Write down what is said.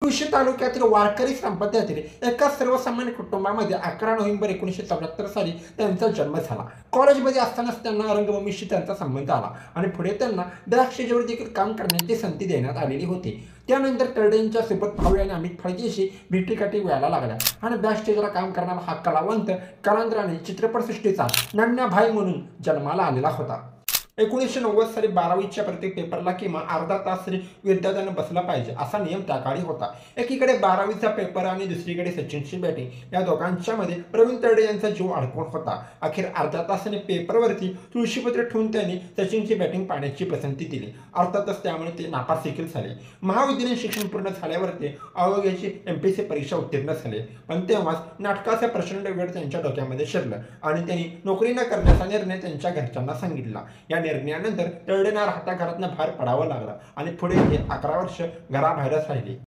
मुळशी तालुक्यातील वारकरी संप्रदायातील एका सर्वसामान्य कुटुंबामध्ये 11 नोव्हेंबर 1974 साली त्यांचा जन्म झाला. कॉलेजमध्ये असतानाच त्यांना रंगभूमीशी त्यांचा संबंध आला आणि पुढे त्यांना द्राक्षेवर देखील काम करण्याची संधी देण्यात आलेली होती. त्यानंतर तरडेंच्या सोबत भाऊ आणि अमित फळकेशी भेटीगाठी व्हायला लागल्या आणि बॅकस्टेजला काम करणारा हा कलावंत कालांतराने चित्रपटसृष्टीचा नन्या म्हणून जन्माला आलेला होता. 1990 साली 12वीच्या प्रत्येक पेपरला किमान अर्धा तास तरी विद्यार्थ्यांना बसला पाहिजे असा नियम त्या काळी होता. एकीकडे 12वीचा पेपर आणि दुसरीकडे सचिनची बॅटिंग या दोघांच्या मध्ये प्रवीण तरडे यांचा जीव अडकून होता. अखेर अर्ध्या तासाने पेपरवरती तुळशीपत्र ठेवून त्यांनी सचिनची बॅटिंग पाहण्याची पसंती दिली. अर्थातच त्यामुळे ते नापास देखील झाले. महाविद्यालयीन शिक्षण पूर्ण झाल्यावरती अवघ्याची MPSC परीक्षा उत्तीर्ण झाले. पण तेव्हाच नाटकाचा प्रचंड वेळ त्यांच्या डोक्यामध्ये शिरलं आणि त्यांनी नोकरी न करण्याचा निर्णय त्यांच्या घरच्यांना सांगितला. या निर्णयानंतर तरडेंना राहत्या घरातनं बाहेर पडावं लागलं आणि पुढे ते 11 वर्ष घराबाहेरच राहिले.